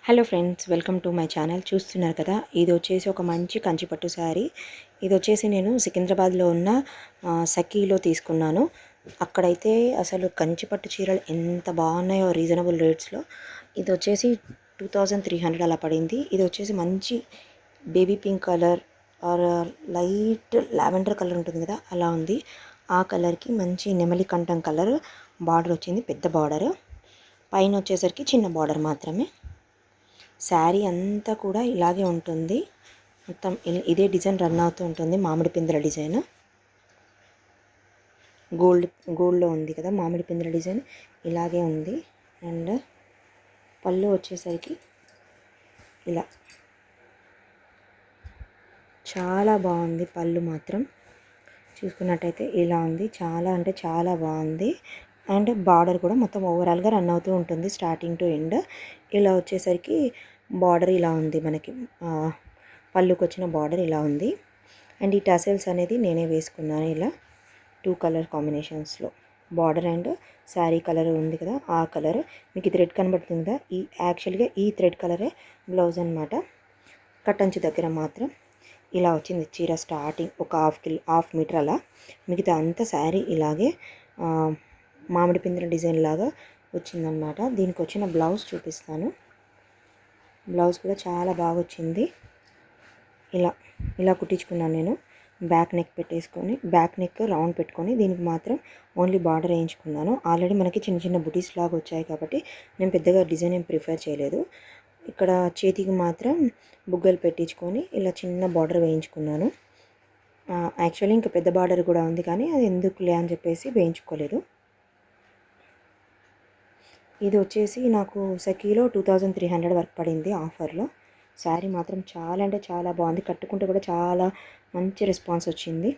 Hello friends, welcome to my channel. చూస్తున్నారు కదా, ఇది వచ్చేసి ఒక మంచి కంచిపట్టు శారీ. ఇది వచ్చేసి నేను సికింద్రాబాద్లో ఉన్న సఖీలో తీసుకున్నాను. అక్కడైతే అసలు కంచిపట్టు చీరలు ఎంత బాగున్నాయో రీజనబుల్ రేట్స్లో. ఇది వచ్చేసి 2300 అలా పడింది. ఇది వచ్చేసి మంచి baby pink colour or light lavender colour ఉంటుంది కదా, అలా ఉంది. ఆ కలర్కి మంచి నెమలి కంఠం కలర్ బార్డర్ వచ్చింది, పెద్ద బార్డర్. పైన వచ్చేసరికి చిన్న బార్డర్ మాత్రమే. శారీ అంతా కూడా ఇలాగే ఉంటుంది, మొత్తం ఇదే డిజైన్ రన్ అవుతూ ఉంటుంది. మామిడి పిందెల డిజైన్ గోల్డ్లో ఉంది కదా, మామిడి పిందెల డిజైన్ ఇలాగే ఉంది. అండ్ పళ్ళు వచ్చేసరికి ఇలా చాలా బాగుంది. పళ్ళు మాత్రం చూసుకున్నట్టయితే ఇలా ఉంది, చాలా అంటే చాలా బాగుంది. అండ్ బార్డర్ కూడా మొత్తం ఓవరాల్గా రన్ అవుతూ ఉంటుంది స్టార్టింగ్ టు ఎండ్. ఇలా వచ్చేసరికి బార్డర్ ఇలా ఉంది, మనకి పళ్ళుకి వచ్చిన బార్డర్ ఇలా ఉంది. అండ్ ఈ టసల్స్ అనేది నేనే వేసుకున్నాను ఇలా 2 కలర్ కాంబినేషన్స్లో. బార్డర్ అండ్ శారీ కలర్ ఉంది కదా, ఆ కలర్ మీకు థ్రెడ్ కనబడుతుంది కదా, యాక్చువల్గా ఈ థ్రెడ్ కలరే బ్లౌజ్ అనమాట. కట్టంచు దగ్గర మాత్రం ఇలా వచ్చింది చీర. స్టార్టింగ్ ఒక హాఫ్ మీటర్ అలా, మిగతా అంతా శారీ ఇలాగే మామిడి పిందెల డిజైన్ లాగా వచ్చిందనమాట. దీనికి వచ్చిన బ్లౌజ్ చూపిస్తాను. బ్లౌజ్ కూడా చాలా బాగా వచ్చింది. ఇలా కుట్టించుకున్నాను నేను. బ్యాక్ నెక్ పెట్టేసుకొని, బ్యాక్ నెక్ రౌండ్ పెట్టుకొని, దీనికి మాత్రం ఓన్లీ బార్డర్ వేయించుకున్నాను. ఆల్రెడీ మనకి చిన్న చిన్న బుటీస్ లాగా వచ్చాయి కాబట్టి నేను పెద్దగా డిజైన్ ఏం ప్రిఫర్ చేయలేదు. ఇక్కడ చేతికి మాత్రం బుగ్గలు పెట్టించుకొని ఇలా చిన్న బార్డర్ వేయించుకున్నాను. యాక్చువల్లీ ఇంకా పెద్ద బార్డర్ కూడా ఉంది, కానీ అది ఎందుకులే అని చెప్పేసి వేయించుకోలేదు. ఇది వచ్చేసి నాకు సఖీలో 2300 వరకు పడింది ఆఫర్లో. శారీ మాత్రం చాలా అంటే చాలా బాగుంది. కట్టుకుంటే కూడా చాలా మంచి రెస్పాన్స్ వచ్చింది.